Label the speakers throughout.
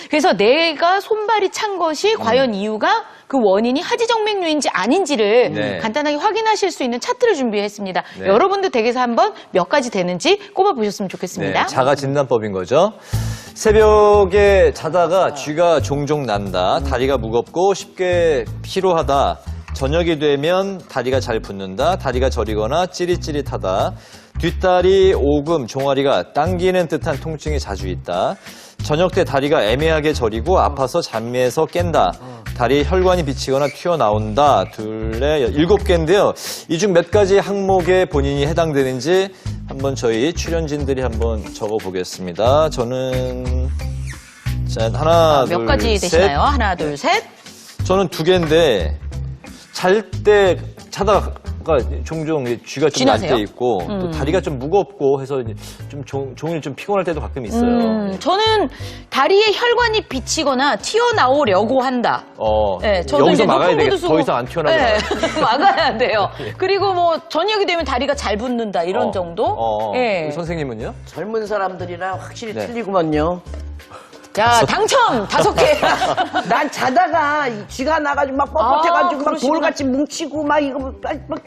Speaker 1: 그래서 내가 손발이 찬 것이 과연 이유가 그 원인이 하지정맥류인지 아닌지를
Speaker 2: 네.
Speaker 1: 간단하게 확인하실 수 있는 차트를 준비했습니다.
Speaker 2: 네.
Speaker 1: 여러분도 댁에서 한번 몇 가지 되는지 꼽아보셨으면 좋겠습니다.
Speaker 2: 네, 자가 진단법인 거죠. 새벽에 자다가 쥐가 종종 난다. 다리가 무겁고 쉽게 피로하다. 저녁이 되면 다리가 잘 붓는다. 다리가 저리거나 찌릿찌릿하다. 뒷다리, 오금, 종아리가 당기는 듯한 통증이 자주 있다. 저녁 때 다리가 애매하게 저리고 아파서 잠에서 깬다. 다리에 혈관이 비치거나 튀어나온다. 둘레, 7개인데요. 이 중 몇 가지 항목에 본인이 해당되는지 한번 저희 출연진들이 한번 적어보겠습니다. 저는 자, 하나,
Speaker 1: 몇
Speaker 2: 둘,
Speaker 1: 가지
Speaker 2: 셋.
Speaker 1: 되시나요? 하나, 둘, 셋.
Speaker 2: 저는 2개인데 잘 때 자다가 종종 쥐가 좀 날
Speaker 1: 쥐나세요?
Speaker 2: 때 있고 또 다리가 좀 무겁고 해서 좀 종일 좀 피곤할 때도 가끔 있어요.
Speaker 1: 저는 다리에 혈관이 비치거나 튀어나오려고 한다. 네, 저도
Speaker 2: 여기서
Speaker 1: 이제
Speaker 2: 막아야
Speaker 1: 높은
Speaker 2: 되겠다.
Speaker 1: 구두
Speaker 2: 더 이상 안 튀어나오게.
Speaker 1: 네, 막아야 돼요. 그리고 뭐 저녁이 되면 다리가 잘 붓는다 이런 정도. 네.
Speaker 2: 선생님은요?
Speaker 3: 젊은 사람들이랑 확실히
Speaker 2: 네.
Speaker 3: 틀리구만요.
Speaker 1: 자, 당첨 5개.
Speaker 3: 난 자다가 이 쥐가 나가지고 막 뻣뻣해가지고 막
Speaker 1: 그러시구나.
Speaker 3: 돌같이 뭉치고 막 이거 막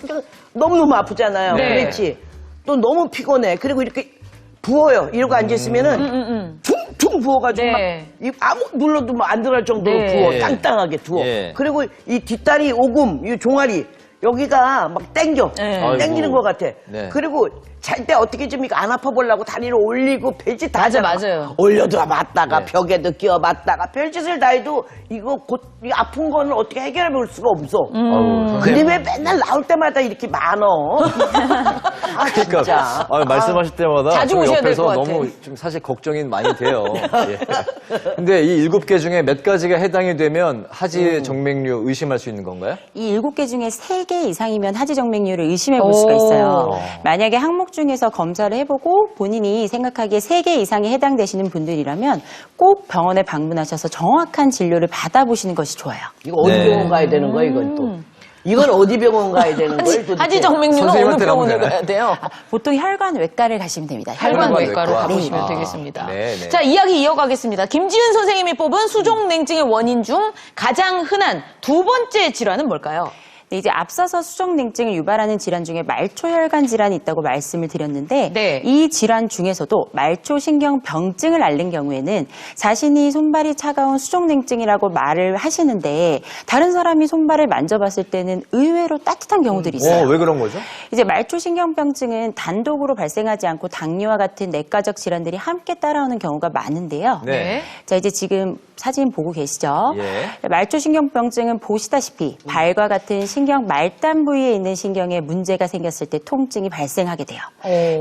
Speaker 3: 너무너무 아프잖아요.
Speaker 1: 네.
Speaker 3: 그렇지. 또 너무 피곤해. 그리고 이렇게 부어요. 이러고 앉아있으면은 퉁퉁 부어가지고
Speaker 1: 네.
Speaker 3: 막 아무 눌러도 뭐 안 들어갈 정도로
Speaker 1: 네.
Speaker 3: 부어.
Speaker 2: 예.
Speaker 3: 땅땅하게 부어.
Speaker 2: 예.
Speaker 3: 그리고 이 뒷다리, 오금, 이 종아리 여기가 막 땡겨.
Speaker 1: 네.
Speaker 3: 땡기는
Speaker 2: 아이고.
Speaker 3: 것 같아.
Speaker 2: 네.
Speaker 3: 그리고 잘 때 어떻게 좀 이거 안 아파 보려고 다리를 올리고 배지 다
Speaker 1: 맞아,
Speaker 3: 잡아.
Speaker 1: 맞아요.
Speaker 3: 올려도 맞다가
Speaker 2: 네.
Speaker 3: 벽에도 끼워 맞다가 별짓을 다 해도 이거 곧 이 아픈 거는 어떻게 해결해 볼 수가 없어. 근데 왜 맨날 나올 때마다 이렇게 많어? 아 진짜.
Speaker 2: 말씀하실 때마다
Speaker 1: 자주
Speaker 2: 좀
Speaker 1: 오셔야 될
Speaker 2: 옆에서
Speaker 1: 것 같아.
Speaker 2: 너무 좀 사실 걱정이 많이 돼요. 예. 근데 이 7개 중에 몇 가지가 해당이 되면 하지 정맥류 의심할 수 있는 건가요?
Speaker 4: 이 7개 중에 3개 이상이면 하지정맥류를 의심해 볼 수가 있어요. 만약에 항목 중에서 검사를 해보고 본인이 생각하기에 3개 이상에 해당되시는 분들이라면 꼭 병원에 방문하셔서 정확한 진료를 받아보시는 것이 좋아요.
Speaker 3: 이거 어디
Speaker 2: 네.
Speaker 3: 병원 가야 되는 거야 이건 또? 이건 어디 병원 가야 되는 거야? 도대체?
Speaker 1: 하지정맥류는 어느
Speaker 2: 선생님한테 가면
Speaker 1: 병원에
Speaker 2: 되나요?
Speaker 1: 가야 돼요?
Speaker 4: 보통 혈관외과를 가시면 됩니다.
Speaker 1: 혈관외과로
Speaker 2: 혈관외과.
Speaker 1: 가보시면
Speaker 2: 아,
Speaker 1: 되겠습니다.
Speaker 2: 네, 네.
Speaker 1: 자, 이야기 이어가겠습니다. 김지은 선생님이 뽑은 수족냉증의 원인 중 가장 흔한 2번째 질환은 뭘까요?
Speaker 4: 네, 이제 앞서서 수족냉증을 유발하는 질환 중에 말초혈관 질환이 있다고 말씀을 드렸는데
Speaker 1: 네.
Speaker 4: 이 질환 중에서도 말초신경병증을 앓는 경우에는 자신이 손발이 차가운 수족냉증이라고 말을 하시는데 다른 사람이 손발을 만져봤을 때는 의외로 따뜻한 경우들이 있어요.
Speaker 2: 왜 그런 거죠?
Speaker 4: 이제 말초신경병증은 단독으로 발생하지 않고 당뇨와 같은 내과적 질환들이 함께 따라오는 경우가 많은데요.
Speaker 2: 네.
Speaker 4: 자, 이제 지금 사진 보고 계시죠?
Speaker 2: 예.
Speaker 4: 말초신경병증은 보시다시피 발과 같은 신경 말단 부위에 있는 신경에 문제가 생겼을 때 통증이 발생하게 돼요.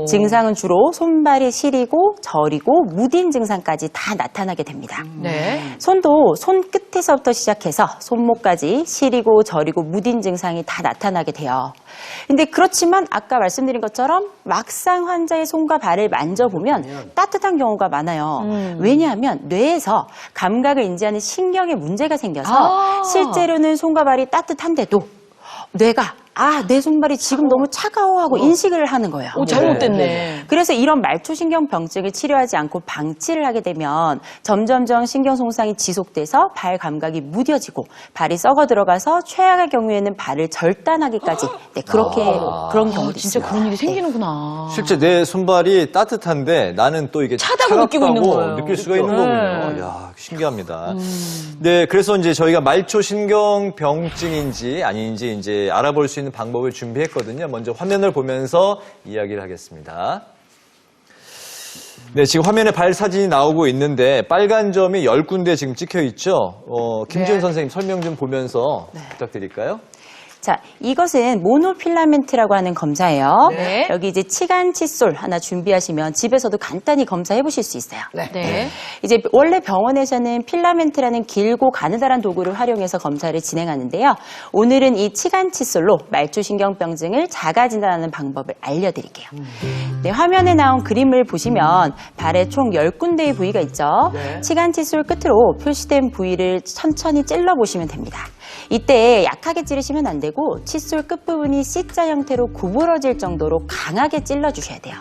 Speaker 4: 증상은 주로 손발이 시리고 저리고 무딘 증상까지 다 나타나게 됩니다.
Speaker 1: 네.
Speaker 4: 손도 손끝에서부터 시작해서 손목까지 시리고 저리고 무딘 증상이 다 나타나게 돼요. 근데 그렇지만 아까 말씀드린 것처럼 막상 환자의 손과 발을 만져보면 따뜻한 경우가 많아요. 왜냐하면 뇌에서 감각을 인지하는 신경에 문제가 생겨서 실제로는 손과 발이 따뜻한데도 뇌가 내 손발이 지금 너무 차가워하고 인식을 하는 거예요.
Speaker 1: 잘못됐네.
Speaker 4: 그래서 이런 말초신경병증을 치료하지 않고 방치를 하게 되면 점점점 신경 손상이 지속돼서 발 감각이 무뎌지고 발이 썩어 들어가서 최악의 경우에는 발을 절단하기까지 그렇게 그런 경우도
Speaker 1: 진짜
Speaker 4: 있습니다.
Speaker 1: 그런 일이 생기는구나.
Speaker 2: 실제 내 손발이 따뜻한데 나는 또 이게
Speaker 1: 차다고 느끼고 있는 거예요.
Speaker 2: 느낄 수가 있는 거군요. 이야, 신기합니다. 네, 그래서 이제 저희가 말초신경병증인지 아닌지 이제 알아볼 수 있는 방법을 준비했거든요. 먼저 화면을 보면서 이야기를 하겠습니다. 네, 지금 화면에 발 사진이 나오고 있는데 빨간 점이 10군데 지금 찍혀 있죠. 김지은 선생님 설명 좀 보면서 부탁드릴까요?
Speaker 4: 자, 이것은 모노필라멘트라고 하는 검사예요.
Speaker 1: 네.
Speaker 4: 여기 이제 치간 칫솔 하나 준비하시면 집에서도 간단히 검사해 보실 수 있어요.
Speaker 1: 네.
Speaker 4: 이제 원래 병원에서는 필라멘트라는 길고 가느다란 도구를 활용해서 검사를 진행하는데요. 오늘은 이 치간 칫솔로 말초신경병증을 자가 진단하는 방법을 알려드릴게요. 네, 화면에 나온 그림을 보시면 발에 총 10군데의 부위가 있죠. 치간 칫솔 끝으로 표시된 부위를 천천히 찔러 보시면 됩니다. 이때 약하게 찌르시면 안 되고 되고 칫솔 끝부분이 C자 형태로 구부러질 정도로 강하게 찔러주셔야 돼요.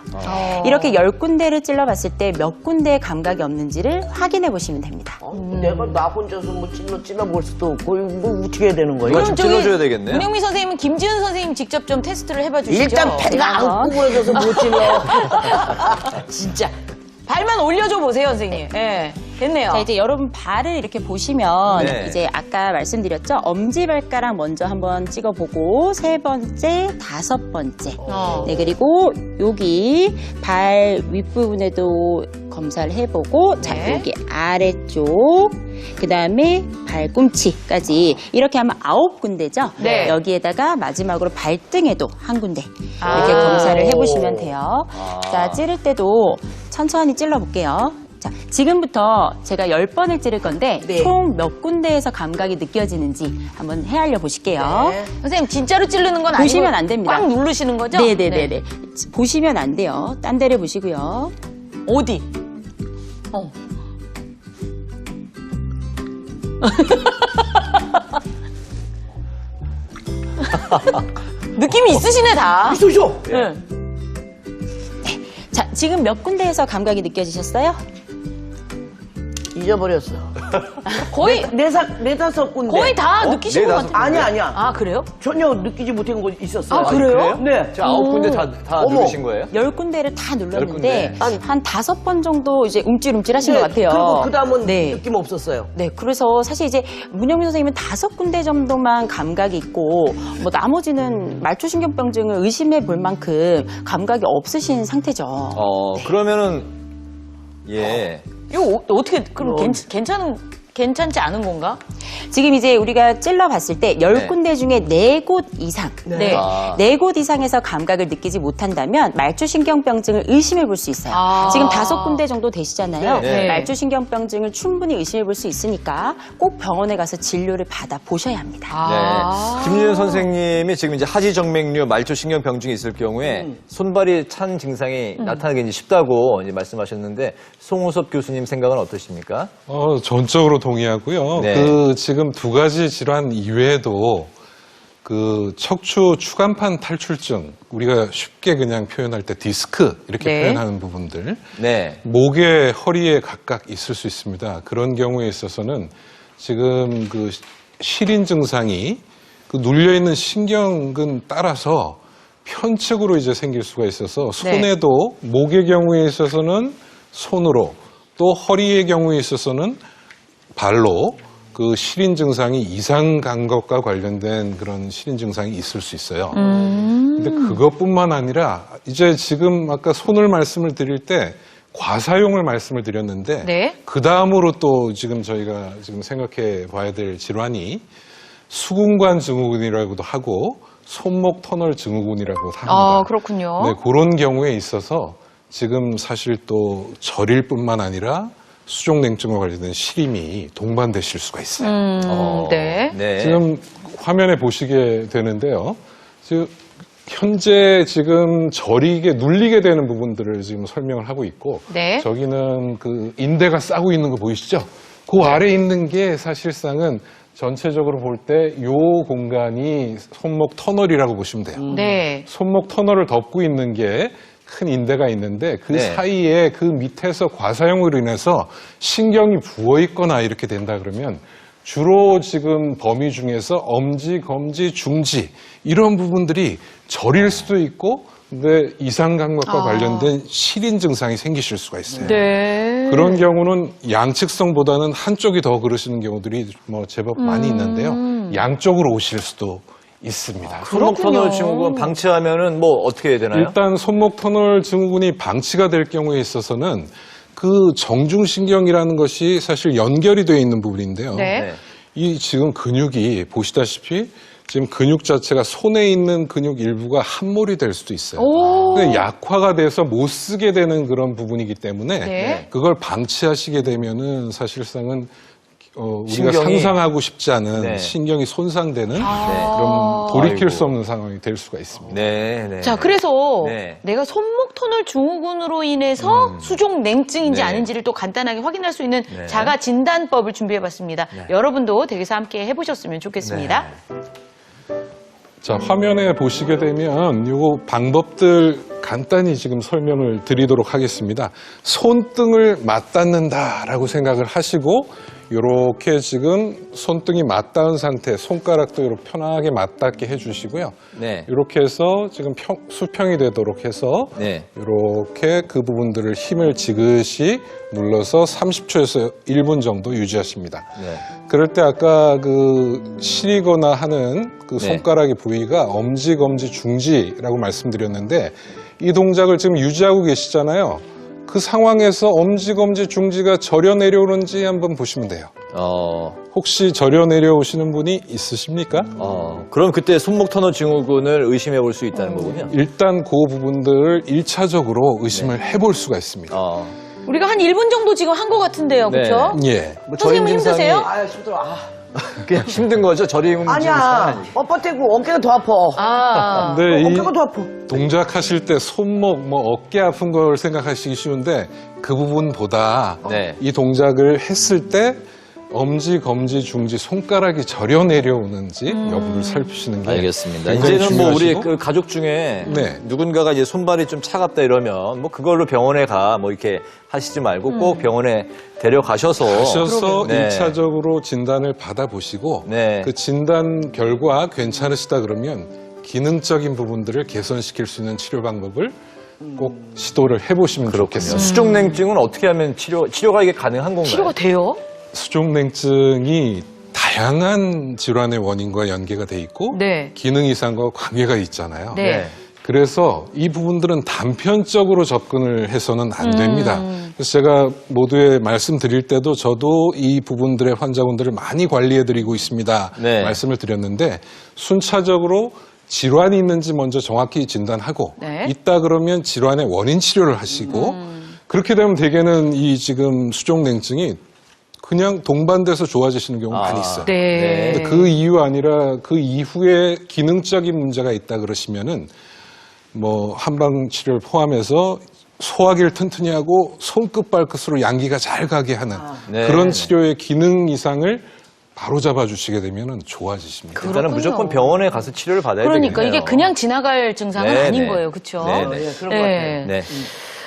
Speaker 4: 이렇게 10군데를 찔러봤을 때 몇 군데에 감각이 없는지를 확인해 보시면 됩니다.
Speaker 3: 내가 나 혼자서 뭐 찔러볼 수도 없고 뭐 어떻게 해야 되는 거예요?
Speaker 2: 누가 좀 찔러줘야 되겠네요.
Speaker 1: 문영미 선생님은 김지은 선생님 직접 좀 테스트를 해봐 주시죠.
Speaker 3: 일단 배가 안 구부러져서 못 찔러.
Speaker 1: 진짜. 발만 올려줘 보세요, 선생님. 예. 됐네요.
Speaker 4: 자, 이제 여러분 발을 이렇게 보시면
Speaker 2: 네.
Speaker 4: 이제 아까 말씀드렸죠? 엄지발가락 먼저 한번 찍어보고 세 번째, 다섯 번째. 네, 그리고 여기 발 윗부분에도 검사를 해보고 자,
Speaker 1: 네.
Speaker 4: 여기 아래쪽 그 다음에 발꿈치까지 이렇게 하면 9군데죠?
Speaker 1: 네.
Speaker 4: 여기에다가 마지막으로 발등에도 한 군데 이렇게
Speaker 1: 아.
Speaker 4: 검사를 해보시면 돼요. 자, 찌를 때도 천천히 찔러볼게요. 자, 지금부터 제가 10번을 찌를 건데
Speaker 3: 네.
Speaker 4: 총 몇 군데에서 감각이 느껴지는지 한번 헤아려 보실게요.
Speaker 3: 네.
Speaker 1: 선생님, 진짜로 찌르는 건 아니고
Speaker 4: 보시면 안 됩니다.
Speaker 1: 꽉 누르시는 거죠?
Speaker 4: 네네네네. 보시면 안 돼요. 딴 데를 보시고요.
Speaker 1: 어디? 어. 느낌이 있으시네, 다.
Speaker 3: 있으셔.
Speaker 1: 네.
Speaker 4: 자, 지금 몇 군데에서 감각이 느껴지셨어요?
Speaker 3: 잊어버렸어.
Speaker 1: 거의,
Speaker 3: 네다섯 군데.
Speaker 1: 거의 다 느끼신 것
Speaker 2: 네다섯
Speaker 1: 같아요.
Speaker 3: 아니야.
Speaker 1: 아, 그래요?
Speaker 3: 전혀 느끼지 못한 거 있었어요.
Speaker 1: 아, 그래요?
Speaker 3: 네.
Speaker 2: 자, 9군데 다
Speaker 3: 어머.
Speaker 2: 누르신 거예요?
Speaker 4: 10군데를 다 눌렀는데
Speaker 2: 10군데.
Speaker 4: 한 5번 정도 이제 움찔움찔 하신 것 같아요.
Speaker 3: 그리고 그 다음은
Speaker 4: 네.
Speaker 3: 느낌 없었어요.
Speaker 4: 네, 그래서 사실 이제 문영민 선생님은 5군데 정도만 감각이 있고 뭐 나머지는 말초신경병증을 의심해 볼 만큼 감각이 없으신 상태죠.
Speaker 2: 그러면은, 예.
Speaker 1: 이거 어떻게, 그럼 괜찮지 않은 건가?
Speaker 4: 지금 이제 우리가 찔러봤을 때 10군데 중에 4곳 이상,
Speaker 1: 네.
Speaker 2: 아.
Speaker 4: 4곳 이상에서 감각을 느끼지 못한다면 말초신경병증을 의심해 볼 수 있어요.
Speaker 1: 아.
Speaker 4: 지금 5군데 정도 되시잖아요.
Speaker 2: 네.
Speaker 4: 말초신경병증을 충분히 의심해 볼 수 있으니까 꼭 병원에 가서 진료를 받아 보셔야 합니다.
Speaker 1: 아.
Speaker 2: 네. 김유현 선생님이 지금 이제 하지정맥류 말초신경병증이 있을 경우에 손발이 찬 증상이 나타나기 이제 쉽다고 이제 말씀하셨는데 송우섭 교수님 생각은 어떠십니까?
Speaker 5: 전적으로 동의하고요.
Speaker 2: 네.
Speaker 5: 지금 두 가지 질환 이외에도 그 척추 추간판 탈출증, 우리가 쉽게 그냥 표현할 때 디스크 이렇게
Speaker 1: 네.
Speaker 5: 표현하는 부분들,
Speaker 2: 네.
Speaker 5: 목에 허리에 각각 있을 수 있습니다. 그런 경우에 있어서는 지금 그 시린 증상이 그 눌려 있는 신경근 따라서 편측으로 이제 생길 수가 있어서 손에도 목의 경우에 있어서는 손으로 또 허리의 경우에 있어서는 발로 그 시린 증상이 이상 간 것과 관련된 그런 시린 증상이 있을 수 있어요. 근데 그것뿐만 아니라 이제 지금 아까 손을 말씀을 드릴 때 과사용을 말씀을 드렸는데
Speaker 1: 네.
Speaker 5: 그 다음으로 또 지금 저희가 지금 생각해 봐야 될 질환이 수근관 증후군이라고도 하고 손목 터널 증후군이라고 합니다.
Speaker 1: 아, 그렇군요.
Speaker 5: 네, 그런 경우에 있어서 지금 사실 또 저릴 뿐만 아니라 수족냉증과 관련된 시림이 동반되실 수가 있어요.
Speaker 1: 네.
Speaker 2: 네.
Speaker 5: 지금 화면에 보시게 되는데요. 지금 현재 지금 저리게 눌리게 되는 부분들을 지금 설명을 하고 있고
Speaker 1: 네.
Speaker 5: 저기는 그 인대가 싸고 있는 거 보이시죠? 그 아래 있는 게 사실상은 전체적으로 볼 때 요 공간이 손목 터널이라고 보시면 돼요.
Speaker 1: 네.
Speaker 5: 손목 터널을 덮고 있는 게 큰 인대가 있는데 그
Speaker 2: 네.
Speaker 5: 사이에 그 밑에서 과사용으로 인해서 신경이 부어 있거나 이렇게 된다 그러면 주로 지금 범위 중에서 엄지, 검지, 중지 이런 부분들이 저릴 수도 있고 근데 이상 감각과 관련된 시린 증상이 생기실 수가 있어요.
Speaker 1: 네.
Speaker 5: 그런 경우는 양측성보다는 한쪽이 더 그러시는 경우들이 뭐 제법 많이 있는데요. 양쪽으로 오실 수도 있습니다.
Speaker 2: 손목 터널 증후군 방치하면은 뭐 어떻게 해야 되나요?
Speaker 5: 일단 손목 터널 증후군이 방치가 될 경우에 있어서는 그 정중신경이라는 것이 사실 연결이 되어 있는 부분인데요.
Speaker 1: 네.
Speaker 5: 이 지금 근육이 보시다시피 지금 근육 자체가 손에 있는 근육 일부가 함몰이 될 수도 있어요. 근데 약화가 돼서 못 쓰게 되는 그런 부분이기 때문에
Speaker 1: 네.
Speaker 5: 그걸 방치하시게 되면은 사실상은 우리가
Speaker 2: 신경이-
Speaker 5: 상상하고 싶지 않은
Speaker 2: 네.
Speaker 5: 신경이 손상되는 그런 돌이킬
Speaker 2: 아이고.
Speaker 5: 수 없는 상황이 될 수가 있습니다.
Speaker 2: 네, 네.
Speaker 1: 자, 그래서
Speaker 2: 네.
Speaker 1: 내가 손목 터널 증후군으로 인해서 수족 냉증인지
Speaker 2: 네.
Speaker 1: 아닌지를 또 간단하게 확인할 수 있는
Speaker 2: 네.
Speaker 1: 자가 진단법을 준비해봤습니다. 여러분도 댁에서 함께 해보셨으면 좋겠습니다.
Speaker 2: 네.
Speaker 5: 자, 화면에 보시게 되면 요 방법들 간단히 지금 설명을 드리도록 하겠습니다. 손등을 맞닿는다라고 생각을 하시고 이렇게 지금 손등이 맞닿은 상태, 손가락도 이렇게 편하게 맞닿게 해주시고요.
Speaker 2: 네.
Speaker 5: 이렇게 해서 지금 수평이 되도록 해서
Speaker 2: 네.
Speaker 5: 이렇게 그 부분들을 힘을 지그시 눌러서 30초에서 1분 정도 유지하십니다.
Speaker 2: 네.
Speaker 5: 그럴 때 아까 그 시리거나 하는 그
Speaker 2: 네.
Speaker 5: 손가락의 부위가 엄지, 검지, 중지라고 말씀드렸는데 이 동작을 지금 유지하고 계시잖아요. 그 상황에서 엄지, 검지, 중지가 절여 내려오는지 한번 보시면 돼요. 혹시 절여 내려오시는 분이 있으십니까?
Speaker 2: 그럼 그때 손목 터널 증후군을 의심해 볼 수 있다는 거군요.
Speaker 5: 일단 그 부분들을 1차적으로 의심을 해볼 수가 있습니다.
Speaker 1: 우리가 한 1분 정도 지금 한 것 같은데요.
Speaker 2: 네.
Speaker 1: 그렇죠?
Speaker 5: 예.
Speaker 2: 뭐
Speaker 1: 선생님은 힘드세요?
Speaker 3: 아, 힘들어. 아.
Speaker 2: 그냥 힘든 거죠. 저리
Speaker 3: 아니야. 뻣뻣해고 어깨가 더 아파.
Speaker 1: 아.
Speaker 5: 근데 이
Speaker 3: 어깨가 더 아파.
Speaker 5: 동작하실 때 손목, 어깨 아픈 걸 생각하시기 쉬운데 그 부분보다
Speaker 2: 네.
Speaker 5: 이 동작을 했을 때 엄지, 검지, 중지, 손가락이 절여 내려오는지 여부를 살피시는 게
Speaker 2: 알겠습니다.
Speaker 5: 굉장히
Speaker 2: 이제는 뭐 우리
Speaker 5: 중요하시고
Speaker 2: 그 가족 중에
Speaker 5: 네.
Speaker 2: 누군가가 이제 손발이 좀 차갑다 이러면 뭐 그걸로 병원에 가 뭐 이렇게 하시지 말고 꼭 병원에 데려가셔서
Speaker 5: 가셔서
Speaker 2: 네.
Speaker 5: 1차적으로 진단을 받아보시고
Speaker 2: 네.
Speaker 5: 그 진단 결과 괜찮으시다 그러면 기능적인 부분들을 개선시킬 수 있는 치료 방법을 꼭 시도를 해보시면 좋겠습니다.
Speaker 2: 수족냉증은 어떻게 하면 치료가 이게 가능한 건가요?
Speaker 1: 치료가 돼요?
Speaker 5: 수족냉증이 다양한 질환의 원인과 연계가 돼 있고
Speaker 1: 네.
Speaker 5: 기능 이상과 관계가 있잖아요.
Speaker 1: 네.
Speaker 5: 그래서 이 부분들은 단편적으로 접근을 해서는 안 됩니다. 그래서 제가 모두에 말씀드릴 때도 저도 이 부분들의 환자분들을 많이 관리해드리고 있습니다.
Speaker 2: 네.
Speaker 5: 말씀을 드렸는데 순차적으로 질환이 있는지 먼저 정확히 진단하고
Speaker 1: 네.
Speaker 5: 있다 그러면 질환의 원인 치료를 하시고 그렇게 되면 대개는 이 지금 수족냉증이 그냥 동반돼서 좋아지시는 경우가 많이 있어요.
Speaker 1: 네.
Speaker 5: 근데 그 이유 아니라 그 이후에 기능적인 문제가 있다 그러시면은 뭐 한방 치료를 포함해서 소화기를 튼튼히 하고 손끝 발끝으로 양기가 잘 가게 하는
Speaker 2: 네.
Speaker 5: 그런 치료의 기능 이상을 바로 잡아주시게 되면은 좋아지십니다.
Speaker 2: 일단은
Speaker 1: 그렇군요.
Speaker 2: 무조건 병원에 가서 치료를 받아야
Speaker 1: 그러니까
Speaker 2: 되겠네요.
Speaker 1: 이게 그냥 지나갈 증상은
Speaker 2: 네,
Speaker 1: 아닌
Speaker 2: 네.
Speaker 1: 거예요. 그렇죠?
Speaker 2: 네, 네.
Speaker 3: 예, 그런 것 같아요.
Speaker 2: 네.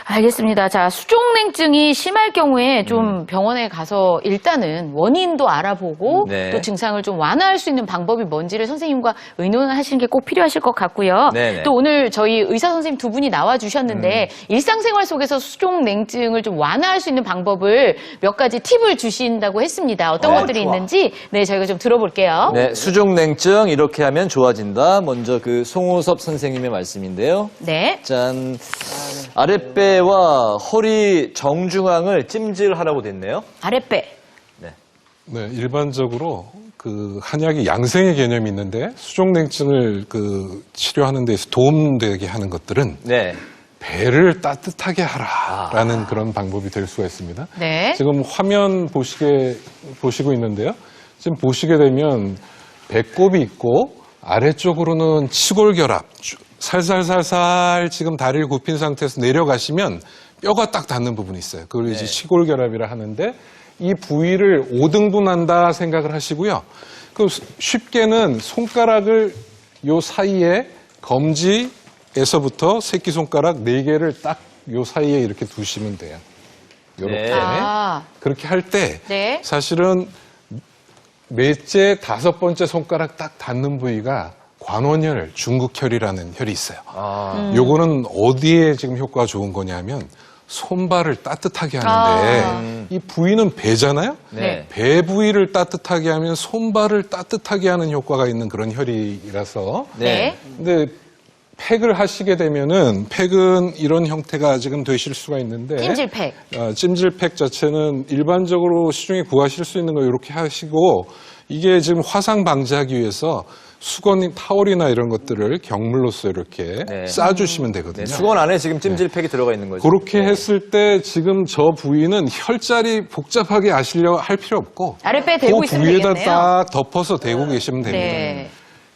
Speaker 1: 알겠습니다. 자, 수족냉증이 심할 경우에 좀 병원에 가서 일단은 원인도 알아보고
Speaker 2: 네.
Speaker 1: 또 증상을 좀 완화할 수 있는 방법이 뭔지를 선생님과 의논하시는 게 꼭 필요하실 것 같고요.
Speaker 2: 네네.
Speaker 1: 또 오늘 저희 의사 선생님 두 분이 나와 주셨는데 일상생활 속에서 수족냉증을 좀 완화할 수 있는 방법을 몇 가지 팁을 주신다고 했습니다. 어떤 것들이
Speaker 3: 좋아.
Speaker 1: 있는지 네, 저희가 좀 들어볼게요.
Speaker 2: 네, 수족냉증 이렇게 하면 좋아진다. 먼저 그 송우섭 선생님의 말씀인데요.
Speaker 1: 네.
Speaker 2: 짠. 아랫배와 허리 정중앙을 찜질하라고 됐네요.
Speaker 1: 아랫배.
Speaker 5: 네, 일반적으로 그 한약이 양생의 개념이 있는데 수족냉증을 그 치료하는 데서 도움되게 하는 것들은
Speaker 2: 네.
Speaker 5: 배를 따뜻하게 하라라는 그런 방법이 될 수가 있습니다.
Speaker 1: 네.
Speaker 5: 지금 화면 보시고 있는데요. 지금 보시게 되면 배꼽이 있고 아래쪽으로는 치골결합 살살살살 지금 다리를 굽힌 상태에서 내려가시면 뼈가 딱 닿는 부분이 있어요. 그걸 이제 치골결합이라 하는데 이 부위를 5등분한다 생각을 하시고요. 그 쉽게는 손가락을 요 사이에 검지에서부터 새끼손가락 4개를 딱 요 사이에 이렇게 두시면 돼요. 요렇게.
Speaker 2: 네.
Speaker 1: 아.
Speaker 5: 그렇게 할 때
Speaker 1: 네.
Speaker 5: 사실은 넷째, 5번째 손가락 딱 닿는 부위가 관원혈, 중극혈이라는 혈이 있어요. 요거는 어디에 지금 효과가 좋은 거냐면 손발을 따뜻하게 하는데 이 부위는 배잖아요.
Speaker 2: 네.
Speaker 5: 배 부위를 따뜻하게 하면 손발을 따뜻하게 하는 효과가 있는 그런 혈이라서
Speaker 1: 네.
Speaker 5: 근데 팩을 하시게 되면은 팩은 이런 형태가 지금 되실 수가 있는데
Speaker 1: 찜질팩.
Speaker 5: 찜질팩 자체는 일반적으로 시중에 구하실 수 있는 거 이렇게 하시고 이게 지금 화상 방지하기 위해서 수건 타월이나 이런 것들을 경물로서 이렇게
Speaker 2: 네.
Speaker 5: 싸주시면 되거든요.
Speaker 2: 네, 수건 안에 지금 찜질팩이 들어가 있는 거죠.
Speaker 5: 그렇게 했을 때 지금 저 부위는 혈자리 복잡하게 아시려 할 필요 없고
Speaker 1: 아랫배에 대고
Speaker 5: 그
Speaker 1: 있으면
Speaker 5: 부위에다
Speaker 1: 되겠네요.
Speaker 5: 딱 덮어서 대고 계시면 됩니다.
Speaker 1: 네.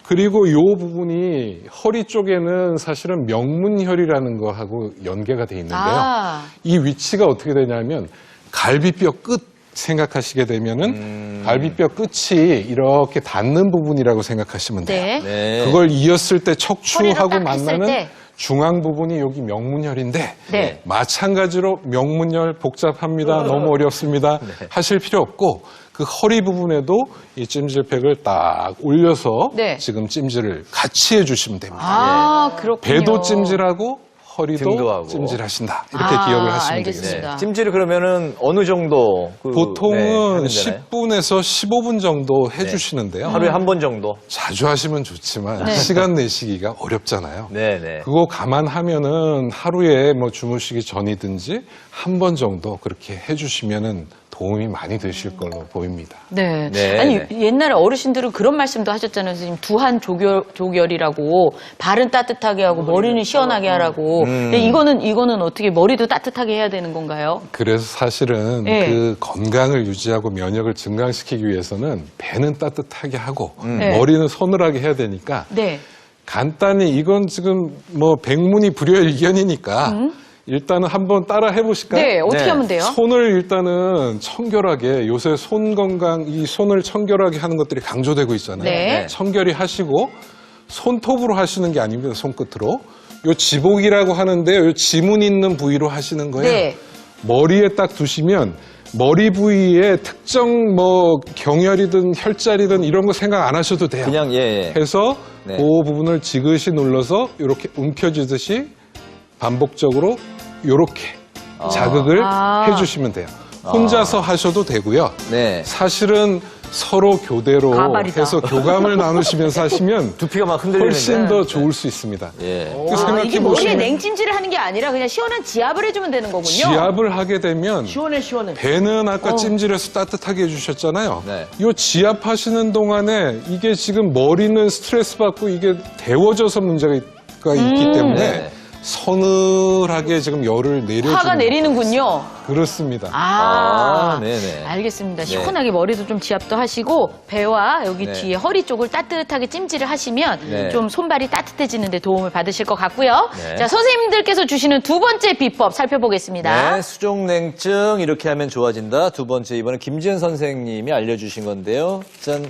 Speaker 5: 그리고 이 부분이 허리 쪽에는 사실은 명문혈이라는 거하고 연계가 돼 있는데요.
Speaker 1: 아.
Speaker 5: 이 위치가 어떻게 되냐면 갈비뼈 끝 생각하시게 되면은 갈비뼈 끝이 이렇게 닿는 부분이라고 생각하시면 돼요.
Speaker 1: 네.
Speaker 2: 네.
Speaker 5: 그걸 이었을 때 척추하고
Speaker 1: 허리로 딱 했을
Speaker 5: 만나는
Speaker 1: 때.
Speaker 5: 중앙 부분이 여기 명문혈인데
Speaker 1: 네.
Speaker 5: 마찬가지로 명문혈 복잡합니다. 너무 어렵습니다. 하실 필요 없고 그 허리 부분에도 이 찜질팩을 딱 올려서
Speaker 1: 네.
Speaker 5: 지금 찜질을 같이 해주시면 됩니다.
Speaker 1: 아, 그렇군요.
Speaker 5: 배도 찜질하고 허리도
Speaker 2: 등도 하고.
Speaker 5: 찜질하신다. 이렇게 기억을 하시면
Speaker 1: 알겠습니다.
Speaker 5: 되겠습니다.
Speaker 2: 네. 찜질을 그러면은 어느 정도?
Speaker 5: 보통은
Speaker 2: 하면 되나요?
Speaker 5: 10분에서 15분 정도 해주시는데요.
Speaker 2: 하루에 한 번 정도?
Speaker 5: 자주 하시면 좋지만 시간 내시기가 어렵잖아요.
Speaker 2: 네네.
Speaker 5: 그거 감안하면은 하루에 뭐 주무시기 전이든지 한 번 정도 그렇게 해주시면은 도움이 많이 되실 걸로 보입니다.
Speaker 1: 네.
Speaker 2: 네,
Speaker 1: 아니,
Speaker 2: 네.
Speaker 1: 옛날에 어르신들은 그런 말씀도 하셨잖아요. 선생님. 두한 조결이라고 발은 따뜻하게 하고 머리는 시원하게 하라고. 근데 이거는 어떻게 머리도 따뜻하게 해야 되는 건가요?
Speaker 5: 그래서 사실은
Speaker 1: 네.
Speaker 5: 그 건강을 유지하고 면역을 증강시키기 위해서는 배는 따뜻하게 하고
Speaker 1: 네.
Speaker 5: 머리는 서늘하게 해야 되니까
Speaker 1: 네.
Speaker 5: 간단히 이건 지금 뭐 백문이 불여일견이니까 일단은 한번 따라 해보실까요?
Speaker 1: 네. 어떻게
Speaker 2: 네.
Speaker 1: 하면 돼요?
Speaker 5: 손을 일단은 청결하게 요새 손 건강 이 손을 청결하게 하는 것들이 강조되고 있잖아요.
Speaker 1: 네.
Speaker 5: 청결히 하시고 손톱으로 하시는 게 아닙니다. 손끝으로. 요 지복이라고 하는데 요 지문 있는 부위로 하시는 거예요.
Speaker 1: 네.
Speaker 5: 머리에 딱 두시면 머리 부위에 특정 뭐 경혈이든 혈자리든 이런 거 생각 안 하셔도 돼요.
Speaker 2: 그냥, 예.
Speaker 5: 해서
Speaker 2: 네.
Speaker 5: 그 부분을 지그시 눌러서 이렇게 움켜쥐듯이 반복적으로 이렇게 자극을 해주시면 돼요. 혼자서 하셔도 되고요.
Speaker 2: 네.
Speaker 5: 사실은 서로 교대로
Speaker 1: 가발이다.
Speaker 5: 해서 교감을 나누시면서 하시면
Speaker 2: 두피가 막 흔들리는데.
Speaker 5: 훨씬 더 좋을 수 있습니다.
Speaker 2: 예.
Speaker 5: 그
Speaker 1: 아,
Speaker 5: 생각해
Speaker 1: 이게 머리에
Speaker 5: 보시면
Speaker 1: 냉찜질을 하는 게 아니라 그냥 시원한 지압을 해주면 되는 거군요.
Speaker 5: 지압을 하게 되면
Speaker 3: 시원해, 시원해.
Speaker 5: 배는 아까 찜질해서 따뜻하게 해주셨잖아요.
Speaker 2: 네.
Speaker 5: 이 지압하시는 동안에 이게 지금 머리는 스트레스 받고 이게 데워져서 문제가 있기 때문에
Speaker 2: 네.
Speaker 5: 서늘하게 지금 열을 내려주는
Speaker 1: 화가 내리는군요.
Speaker 5: 그렇습니다.
Speaker 2: 네네.
Speaker 1: 알겠습니다. 시원하게 머리도 좀 지압도 하시고 배와 여기
Speaker 2: 네.
Speaker 1: 뒤에 허리 쪽을 따뜻하게 찜질을 하시면
Speaker 2: 네.
Speaker 1: 좀 손발이 따뜻해지는 데 도움을 받으실 것 같고요.
Speaker 2: 네.
Speaker 1: 자, 선생님들께서 주시는 두 번째 비법 살펴보겠습니다.
Speaker 2: 네, 수족냉증 이렇게 하면 좋아진다. 두 번째 이번엔 김지은 선생님이 알려주신 건데요. 짠.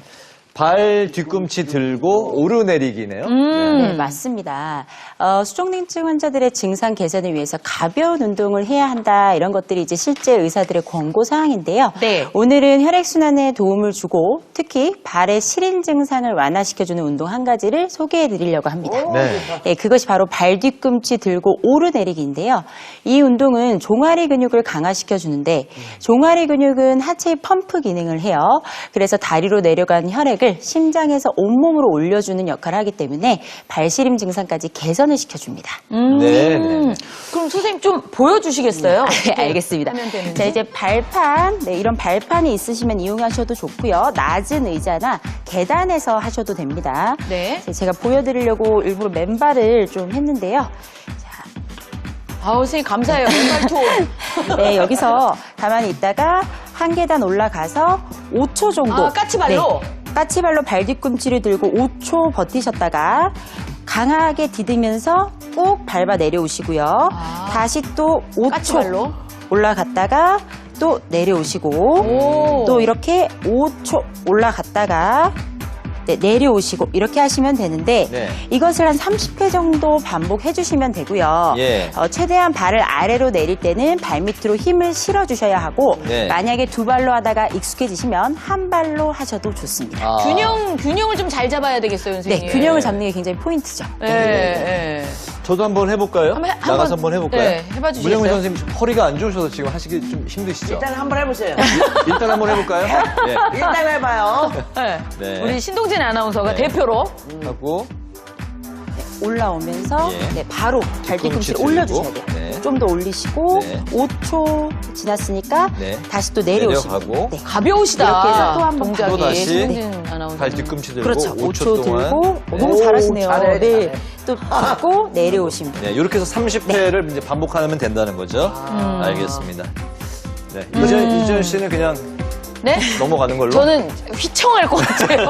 Speaker 2: 발 뒤꿈치 들고 오르내리기네요.
Speaker 4: 네, 맞습니다. 수족냉증 환자들의 증상 개선을 위해서 가벼운 운동을 해야 한다. 이런 것들이 이제 실제 의사들의 권고 사항인데요.
Speaker 1: 네.
Speaker 4: 오늘은 혈액순환에 도움을 주고 특히 발의 시린 증상을 완화시켜주는 운동 한 가지를 소개해 드리려고 합니다.
Speaker 2: 네.
Speaker 4: 네, 그것이 바로 발 뒤꿈치 들고 오르내리기인데요. 이 운동은 종아리 근육을 강화시켜 주는데 종아리 근육은 하체의 펌프 기능을 해요. 그래서 다리로 내려간 혈액을 심장에서 온몸으로 올려주는 역할을 하기 때문에 발시림 증상까지 개선을 시켜줍니다.
Speaker 2: 네, 네.
Speaker 1: 그럼 선생님 좀 보여주시겠어요?
Speaker 4: 네, 알겠습니다.
Speaker 1: 하면 되는지?
Speaker 4: 자, 이제 발판, 네, 이런 발판이 있으시면 이용하셔도 좋고요. 낮은 의자나 계단에서 하셔도 됩니다.
Speaker 1: 네.
Speaker 4: 제가 보여드리려고 일부러 맨발을 좀 했는데요.
Speaker 1: 아우, 선생님 감사해요. 맨발 투.
Speaker 4: 네, 여기서 가만히 있다가 한 계단 올라가서 5초 정도.
Speaker 1: 아, 까치발로?
Speaker 4: 네, 까치발로 발 뒤꿈치를 들고 5초 버티셨다가 강하게 디디면서 꾹 밟아 내려오시고요. 다시 또 5초
Speaker 1: 까치발로?
Speaker 4: 올라갔다가 또 내려오시고
Speaker 1: 오.
Speaker 4: 또 이렇게 5초 올라갔다가 네, 내려오시고 이렇게 하시면 되는데
Speaker 2: 네.
Speaker 4: 이것을 한 30회 정도 반복해 주시면 되고요.
Speaker 2: 예.
Speaker 4: 최대한 발을 아래로 내릴 때는 발밑으로 힘을 실어 주셔야 하고
Speaker 2: 네.
Speaker 4: 만약에 두 발로 하다가 익숙해지시면 한 발로 하셔도 좋습니다.
Speaker 2: 아.
Speaker 1: 균형을 좀 잘 잡아야 되겠어요, 선생님.
Speaker 4: 네, 균형을 잡는 게 굉장히 포인트죠.
Speaker 1: 예, 예.
Speaker 2: 저도 한번 해볼까요? 나가서 한번 해볼까요?
Speaker 1: 네, 해봐 주시겠어요?
Speaker 2: 문영민 선생님 좀 허리가 안 좋으셔서 지금 하시기 좀 힘드시죠?
Speaker 3: 일단 한번 해보세요.
Speaker 2: 일단 한번 해볼까요? 네.
Speaker 3: 일단 해봐요.
Speaker 1: 네.
Speaker 2: 네.
Speaker 1: 우리 신동진 아나운서가
Speaker 2: 네.
Speaker 1: 대표로.
Speaker 2: 하고
Speaker 4: 올라오면서
Speaker 2: 예.
Speaker 4: 네, 바로 발
Speaker 2: 뒤꿈치
Speaker 4: 뒤꿈치를 올려주셔야
Speaker 2: 들고.
Speaker 4: 돼요.
Speaker 2: 네.
Speaker 4: 좀 더 올리시고
Speaker 2: 네.
Speaker 4: 5초 지났으니까
Speaker 2: 네.
Speaker 4: 다시 또 내려오시고
Speaker 2: 내려가고.
Speaker 4: 네.
Speaker 1: 가벼우시다.
Speaker 4: 이렇게 해서 또 한번
Speaker 1: 동작이.
Speaker 2: 또 다시
Speaker 1: 신동진 아나운서.
Speaker 2: 발 뒤꿈치 들고
Speaker 4: 그렇죠.
Speaker 2: 5초 동안.
Speaker 4: 들고
Speaker 2: 네.
Speaker 4: 너무 잘하시네요.
Speaker 3: 잘해,
Speaker 4: 네.
Speaker 3: 잘해.
Speaker 4: 또 밟고 내려오시면 돼요.
Speaker 2: 네, 이렇게 해서 30회를 이제 반복하면 된다는 거죠. 알겠습니다. 네, 이준 씨는 그냥
Speaker 1: 네?
Speaker 2: 넘어가는 걸로.
Speaker 1: 저는 휘청할 것 같아요.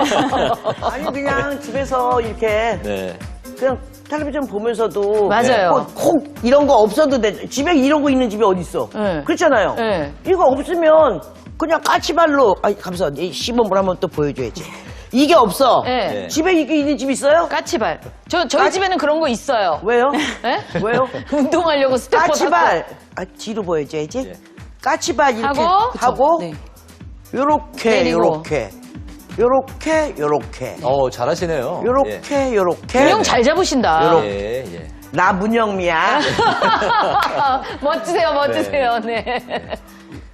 Speaker 3: 아니, 그냥 집에서 이렇게
Speaker 2: 네.
Speaker 3: 그냥 텔레비전 보면서도
Speaker 1: 맞아요.
Speaker 3: 콕 이런 거 없어도 돼. 집에 이런 거 있는 집이 어디 있어?
Speaker 1: 네.
Speaker 3: 그렇잖아요.
Speaker 1: 네.
Speaker 3: 이거 없으면 그냥 까치발로, 감사, 이 시범을 한번 또 보여줘야지. 이게 없어.
Speaker 1: 네.
Speaker 3: 집에 이게 있는 집 있어요?
Speaker 1: 까치발. 저희 집에는 그런 거 있어요.
Speaker 3: 왜요?
Speaker 1: 예?
Speaker 3: 왜요?
Speaker 1: 운동하려고 스텝
Speaker 3: 까치발. 뒤로 보여줘야지.
Speaker 2: 예.
Speaker 3: 까치발 이렇게
Speaker 1: 하고,
Speaker 3: 하고,
Speaker 4: 네.
Speaker 3: 요렇게,
Speaker 1: 내리고.
Speaker 3: 요렇게. 요렇게, 요렇게.
Speaker 2: 잘하시네요.
Speaker 3: 요렇게, 요렇게.
Speaker 1: 균형 잘 잡으신다.
Speaker 3: 요렇게.
Speaker 2: 예, 예.
Speaker 3: 나 문영미야.
Speaker 1: 멋지세요. 네.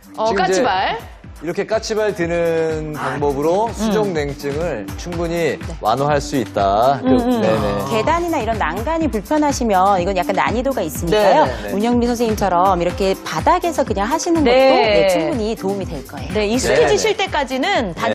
Speaker 2: 지금
Speaker 1: 까치발.
Speaker 2: 이렇게 까치발 드는 방법으로 수족냉증을 충분히 완화할 수 있다. 네네.
Speaker 4: 계단이나 이런 난간이 불편하시면 이건 약간 난이도가 있으니까요.
Speaker 2: 네, 네, 네.
Speaker 4: 운영미 선생님처럼 이렇게 바닥에서 그냥 하시는 것도
Speaker 1: 네.
Speaker 4: 충분히 도움이 될 거예요.
Speaker 1: 네, 익숙해지실 때까지는